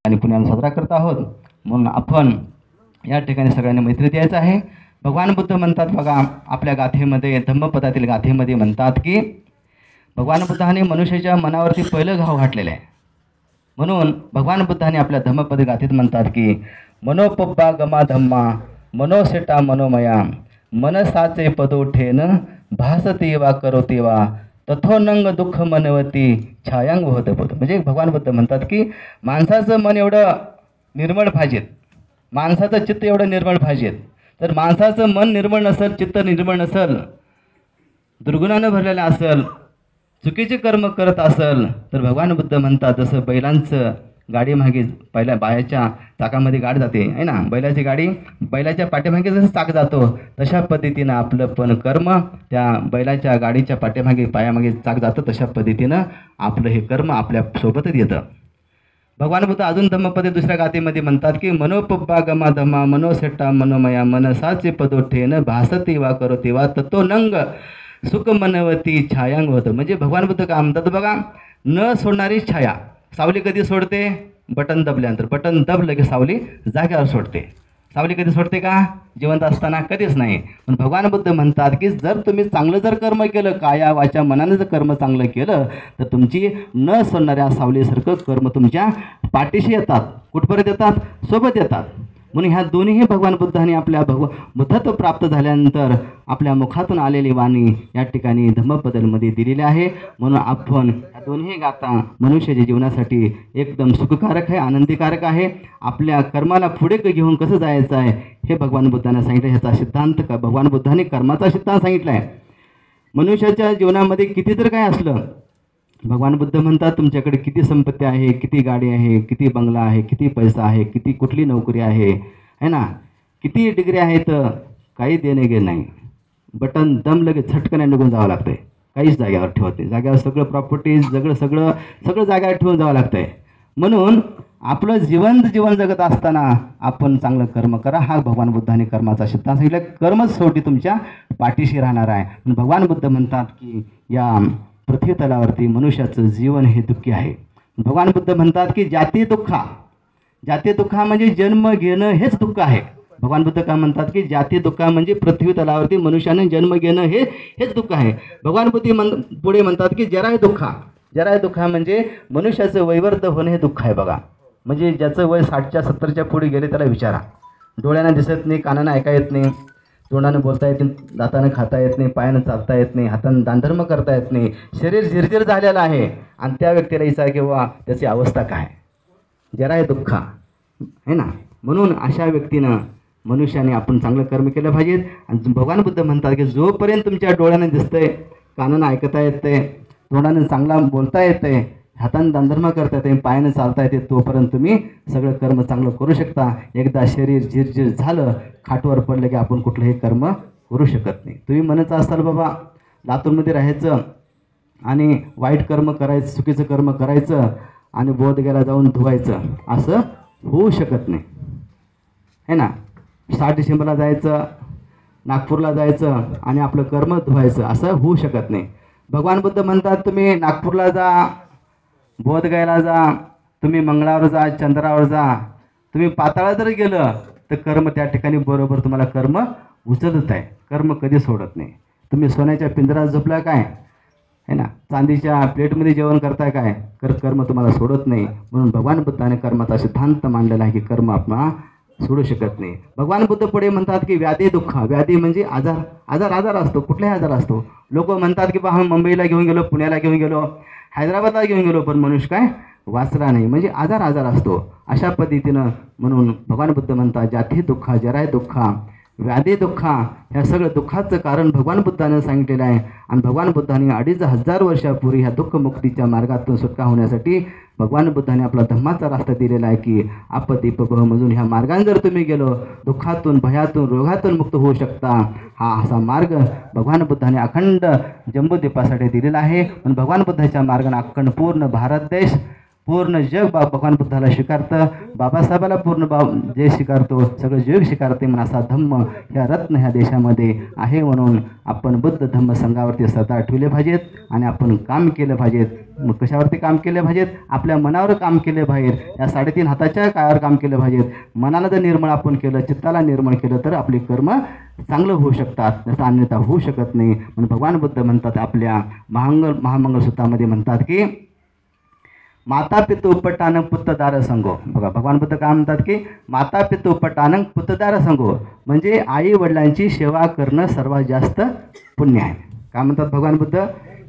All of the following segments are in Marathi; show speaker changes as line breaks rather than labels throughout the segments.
आणि पुण्याला साजरा करत आहोत. म्हणून आपण या ठिकाणी सगळ्यांनी मैत्री द्यायचं आहे. भगवान बुद्ध म्हणतात बघा, आपल्या गाथेमध्ये धम्मपदातील गाथेमध्ये म्हणतात की भगवान बुद्धाने मनुष्याच्या मनावरती पहिलं घाव घातलेलं आहे. म्हणून भगवान बुद्धाने आपल्या धम्मपद गाथेत म्हणतात की मनोपब्बा गमा धम्मा मनोसेटा मनोमया मनसाचे पदोठेन भासते वा करोते वा तथोनंग दुःख मनवती छायांग होत बोध. म्हणजे भगवान बुद्ध म्हणतात की माणसाचं मन एवढं निर्मळ पाहिजेत, माणसाचं चित्त एवढं निर्मळ पाहिजेत. तर माणसाचं मन निर्मळ नसेल, चित्त निर्मळ नसेल, दुर्गुणानं भरलेलं असेल, चुकीचे कर्म करत असेल, तर भगवान बुद्ध म्हणतात जसं बैलांचं गाडीमागे पहिल्या बायाच्या चाकामध्ये गाडी जाते आहे ना, बैलाची गाडी बैलाच्या पाठीमागे जसं चाक जातो तशा पद्धतीनं आपलं पण कर्म त्या बैलाच्या गाडीच्या पाठीमागे पायामागे चाक जातं, तशा पद्धतीनं आपलं हे कर्म आपल्यासोबतच येतं. भगवान बुद्ध अजून धम्मपदे दुसऱ्या गाथेमध्ये म्हणतात की मनोपब्बा गमा धम्मा मनोसेट्टा मनोमया मनसाचे पदोठेन भासते वा करोते वा ततो नंग सुख मनवती छायांग होतं. म्हणजे भगवान बुद्ध काय म्हणतात बघा, न सोडणारी छाया. सावली कधी सोडते? बटन दबल्यानंतर. बटन दबलं की सावली जाग्यावर सोडते. सावली कधी सोडते का? जिवंत असताना कधीच नाही. पण भगवान बुद्ध म्हणतात की जर तुम्ही चांगलं जर कर्म केलं, काया वाचा मनानं जर कर्म चांगलं केलं, तर तुमची न सोडणाऱ्या सावलीसारखं कर्म तुमच्या पाठीशी येतात. कुठपर्यंत येतात? सोबत येतात. म्हणून ह्या दोन्हीही भगवान बुद्धांनी आपल्या बुद्धत्व प्राप्त झाल्यानंतर आपल्या मुखातून आलेली वाणी या ठिकाणी धम्मपदमध्ये दिलेली आहे. म्हणून आपण ह्या दोन्ही गाथा मनुष्याच्या जीवनासाठी एकदम सुखकारक आहे, आनंदीकारक आहे. आपल्या कर्माला पुढे घेऊन कसं जायचं आहे हे भगवान बुद्धांना सांगितलं. ह्याचा सिद्धांत का भगवान बुद्धांनी कर्माचा सिद्धांत सांगितला आहे. मनुष्याच्या जीवनामध्ये किती जर काय असलं, भगवान बुद्ध म्हणतात तुमच्याकडे किती संपत्ती आहे, किती गाडी आहे, किती बंगला आहे, किती पैसा आहे, किती कुठली नोकरी आहे ना, किती डिग्री आहेत, काही देणे गे नाही. बटन दम लगेच झटकन निघून जावं लागतं आहे. काहीच जाग्यावर ठेवत नाही. जाग्यावर सगळं प्रॉपर्टीज सगळं जाग्यावर ठेवून जावं लागतं आहे. म्हणून आपलं जिवंत जीवन जगत असताना आपण चांगलं कर्म करा. हा भगवान बुद्धाने कर्माचा सिद्धांत सांगितला. कर्मच शेवटी तुमच्या पाठीशी राहणार आहे. भगवान बुद्ध म्हणतात की या पृथ्वी तलावरती मनुष्याचं जीवन हे दुःखी आहे. भगवान बुद्ध म्हणतात की जाती दुःखा म्हणजे जन्म घेणं हेच दुःख आहे. भगवान बुद्ध काय म्हणतात की जाती दुःखा म्हणजे पृथ्वी तलावरती मनुष्याने जन्म घेणं हेच दुःख आहे. भगवान बुद्ध पुढे म्हणतात की जराय दुःखा म्हणजे मनुष्याचं वैवर्त होणं हे दुःख आहे. बघा, म्हणजे ज्याचं वय 60च्या 70च्या पुढे गेले त्याला विचारा. डोळ्यानं दिसत नाही, कानानं ऐका येत नाही, तोंडानं बोलता येत नाही, दातानं खाता येत नाही, पायानं चालता येत नाही, हातानं दानधर्म करता येत नाही, शरीर झिरझिर झालेलं आहे. आणि त्या व्यक्तीला विचार किंवा त्याची अवस्था काय, जरा हे दुःख आहे ना. म्हणून अशा व्यक्तीनं मनुष्याने आपण चांगलं कर्म केलं पाहिजेत. आणि भगवान बुद्ध म्हणतात की जोपर्यंत तुमच्या डोळ्यानं दिसतंय, कानानं ऐकता येतंय, तोंडानं चांगला बोलता येतंय, हातानं दानधर्म करता येते, पायानं चालता येते, तोपर्यंत तुम्ही सगळं कर्म चांगलं करू शकता. एकदा शरीर झिरझिर झालं, खाटवर पडलं की आपण कुठलंही कर्म करू शकत नाही. तुम्ही म्हणत असाल बाबा लातूरमध्ये राहायचं आणि वाईट कर्म करायचं, चुकीचं कर्म करायचं आणि बोधगयाला जाऊन धुवायचं, असं होऊ शकत नाही है ना. 6 डिसेंबरला जायचं, नागपूरला जायचं आणि आपलं कर्म धुवायचं, असं होऊ शकत नाही. भगवान बुद्ध म्हणतात तुम्ही नागपूरला जा, बोधगयाला जा, तुम्ही मंगळावर जा, चंद्रावर जा, तुम्ही पाताळात जर गेलं तर कर्म त्या ठिकाणी बरोबर तुम्हाला कर्म उचलत आहे. कर्म कधी सोडत नाही. तुम्ही सोन्याच्या पिंजरात झोपला काय है ना, चांदीच्या प्लेटमध्ये जेवण करताय काय, कर्म तुम्हाला सोडत नाही. म्हणून भगवान बुद्धाने कर्माचा सिद्धांत मांडलेला आहे की कर्म आपण सोडू शकत नाही. भगवान बुद्ध पुढे म्हणतात की व्याधी दुःख, व्याधी म्हणजे आजार असतो, कुठलाही आजार असतो. लोक म्हणतात की बा हा मुंबईला घेऊन गेलो, पुण्याला घेऊन गेलो, हैदराबादला घेऊन गेलो, पण मनुष्य काय वाचला नाही. म्हणजे आजार असतो अशा पद्धतीनं. म्हणून भगवान बुद्ध म्हणतात जाती दुःखा, जराय दुःखा, व्याधी दुःखा, ह्या सगळं दुःखाचं कारण भगवान बुद्धानं सांगितलेलं आहे. आणि भगवान बुद्धाने 2500 वर्षापूर्वी ह्या दुःखमुक्तीच्या मार्गातून सुटका होण्यासाठी भगवान बुद्धाने आपला धम्माचा रस्ता दिलेला आहे की आपदीपभमधून ह्या मार्गाने जर तुम्ही गेलो, दुःखातून, भयातून, रोगातून मुक्त होऊ शकता. हा असा मार्ग भगवान बुद्धाने अखंड जम्बूद्वीपासाठी दिलेला आहे. पण भगवान बुद्धाच्या मार्गाने अखंड पूर्ण भारत देश पूर्ण जग भगवान बुद्धाला स्वीकारतं, बाबासाहेबाला पूर्ण जे स्वीकारतो सगळं जग स्वीकारते म्हणून असा धम्म ह्या रत्न ह्या देशामध्ये आहे. म्हणून आपण बुद्ध धम्म संघावरती श्रद्धा ठेवले पाहिजेत आणि आपण काम केलं पाहिजेत. मग कशावरती काम केले पाहिजेत? आपल्या मनावर काम केले पाहिजे. या 3.5 हाताच्या कायावर काम केलं पाहिजेत. मनाला जर निर्मळ आपण केलं, चित्ताला निर्मळ केलं तर आपले कर्म चांगलं होऊ शकतात, त्याचा अन्यथा होऊ शकत नाही. म्हणून भगवान बुद्ध म्हणतात आपल्या महामंगल सूत्रामध्ये म्हणतात की माता पितु उपटानं पुत्रदार संगो. बघा भगवान बुद्ध काय म्हणतात की माता पितु उपटानं पुत्रदार संगो म्हणजे आई वडिलांची सेवा करणं सर्वात जास्त पुण्य आहे. काय म्हणतात भगवान बुद्ध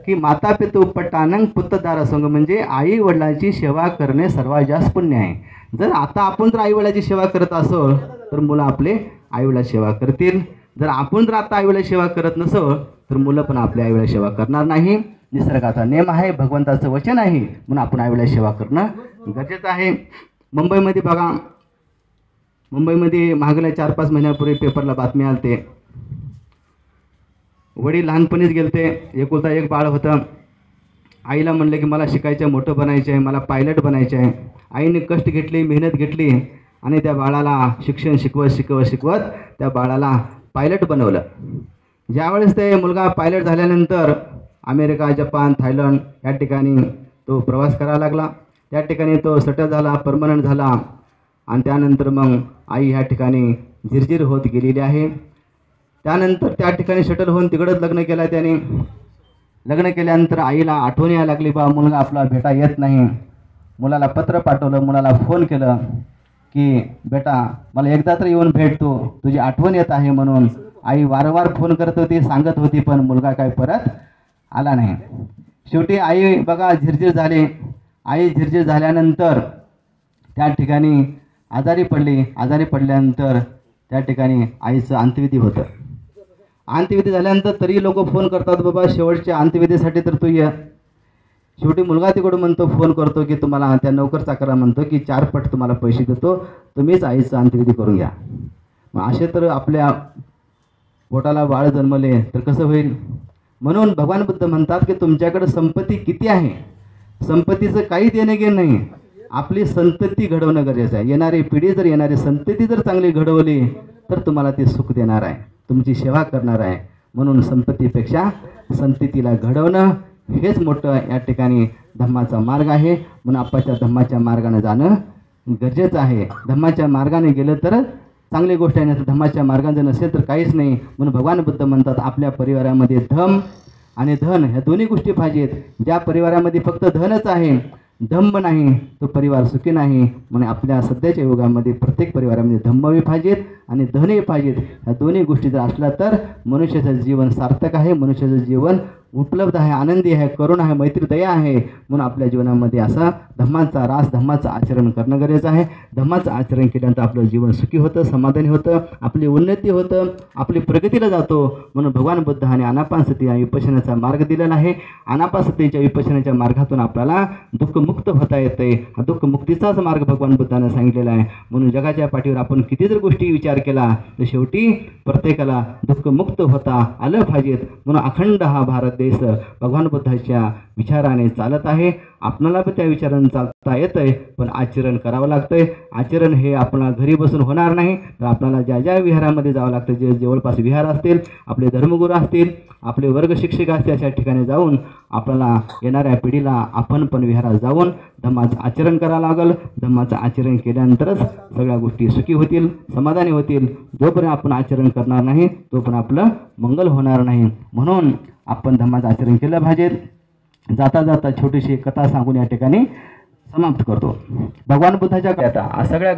की माता पितु उपटानं पुत्रदार संगो म्हणजे आई वडिलांची सेवा करणे सर्वात जास्त पुण्य आहे. जर आता आपण जर आई वडिलांची सेवा करत असो तर मुलं आपले आई वडिलांची सेवा करतील. जर आपण जर आता आई वडिलांची सेवा करत नसो तर मुलं पण आपल्या आई वडिलांची सेवा करणार नाही. निसर्गाचा नियम आहे, भगवंताचं वचन आहे, म्हणून आपण आई वडिलांची सेवा करणं गरजेचं आहे. मुंबईमध्ये बघा, मुंबईमध्ये मागल्या 4-5 महिन्यापूर्वी पेपरला बातमी आलते. वडील लहानपणीच गेलते, एकुलता एक बाळ होतं. आईला म्हणलं की मला शिकायचं, मोठं बनायचं आहे, मला पायलट बनायचं आहे. आईने कष्ट घेतले, मेहनत घेतली आणि त्या बाळाला शिक्षण शिकवत त्या बाळाला पायलट बनवलं. ज्यावेळेस ते मुलगा पायलट झाल्यानंतर अमेरिका, जपान, थायलंड या ठिकाणी तो प्रवास करायला लागला. त्या ठिकाणी तो सेटल झाला, परमनंट झाला आणि त्यानंतर मग आई ह्या ठिकाणी झिरझिर होत गेलेली आहे. त्यानंतर त्या ठिकाणी सेटल होऊन तिकडंच लग्न केलं त्याने. लग्न केल्यानंतर आईला आठवण यायला लागली, बा मुलगा आपला भेटा येत नाही. मुलाला पत्र पाठवलं, मुलाला फोन केलं की बेटा मला एकदा तर येऊन भेटतो, तुझी आठवण येत आहे म्हणून. आई वारंवार फोन करत होती, सांगत होती, पण मुलगा काय परत आला नाही. शेवटी आई बघा झिरझिर झाली. आई झिरझिर झाल्यानंतर त्या ठिकाणी आजारी पडली. आजारी पडल्यानंतर त्या ठिकाणी आईचं अंत्यविधी होतं. अंत्यविधी झाल्यानंतर तरी लोक फोन करतात, बाबा शेवटच्या अंत्यविधीसाठी तर तू ये. शेवटी मुलगा तिकडून म्हणतो, फोन करतो की तुम्हाला त्या नोकर चाकराला म्हणतो की 4 पट तुम्हाला पैसे देतो, तुम्हीच आईचं अंत्यविधी करून घ्या. मग असे तर आपल्या पोटाला बाळ जन्मले तर कसं होईल? म्हणून भगवान बुद्ध म्हणतात की तुमच्याकडे संपत्ती किती आहे, संपत्तीचं काही देणं घेणं नाही, आपली संतती घडवणं गरजेचं आहे. येणारी पिढी जर येणारी संतती जर चांगली घडवली तर तुम्हाला ते सुख देणार आहे, तुमची सेवा करणार आहे. म्हणून संपत्तीपेक्षा संततीला घडवणं हेच मोठं या ठिकाणी धम्माचा मार्ग आहे. म्हणून आपाच्या धम्माच्या मार्गाने जाणं गरजेचं आहे. धम्माच्या मार्गाने गेलं तर चांगली गोष्ट आहे, नाही तर धम्माच्या मार्गाने नसेल तर काहीच नाही. म्हणून भगवान बुद्ध म्हणतात आपल्या परिवारामध्ये धम आणि धन ह्या दोन्ही गोष्टी पाहिजेत. ज्या परिवारामध्ये फक्त धनच आहे, धम्म नाही, तो परिवार सुखी नाही. म्हणून आपल्या सध्याच्या युगामध्ये प्रत्येक परिवारामध्ये धम्मही पाहिजेत आणि धनही पाहिजेत. ह्या दोन्ही गोष्टी जर असल्या तर मनुष्याचं जीवन सार्थक आहे, मनुष्याचं जीवन उपलब्ध आहे, आनंदी आहे, करुणा आहे, मैत्री, दया आहे. म्हणून आपल्या जीवनामध्ये असा धम्माचा रास, धम्माचं आचरण करणं गरजेचं आहे. धम्माचं आचरण केल्यानंतर आपलं जीवन सुखी होतं, समाधानी होतं, आपली उन्नती होतं, आपली प्रगतीला जातो. म्हणून भगवान बुद्धाने आनापानसती या विपश्यनाचा मार्ग दिलेला आहे. आनापानसतीच्या विपश्यनाच्या मार्गातून आपल्याला दुःखमुक्त होता येते. हा दुःखमुक्तीचाच मार्ग भगवान बुद्धाने सांगितलेला आहे. म्हणून जगाच्या पाठीवर आपण किती जर गोष्टी विचार केला तर शेवटी प्रत्येकाला दुःखमुक्त होता आलं पाहिजेत. म्हणून अखंड हा भारत देश भगवान बुद्धाच्या विचाराने चालत आहे. आपणाला पण त्या विचाराने चालता येतंय, पण आचरण करावं लागतंय. आचरण हे आपल्याला घरी बसून होणार नाही, तर आपल्याला ज्या ज्या विहारामध्ये जावं लागतं, जे जवळपास विहार असतील, आपले धर्मगुरू असतील, आपले वर्ग शिक्षक असतील, अशा ठिकाणी जाऊन आपल्याला येणाऱ्या पिढीला आपण पण विहारात जाऊन धम्माचं आचरण करावं लागेल. धम्माचं आचरण केल्यानंतरच सगळ्या गोष्टी सुखी होतील, समाधानी होतील. जोपर्यंत आपण आचरण करणार नाही तोपर्यंत आपलं मंगल होणार नाही. म्हणून आपण धम्माचं आचरण केलं पाहिजे. जाता जाता छोटीशी कथा सांगून या ठिकाणी समाप्त करतो. भगवान बुद्धाच्या सगळ्या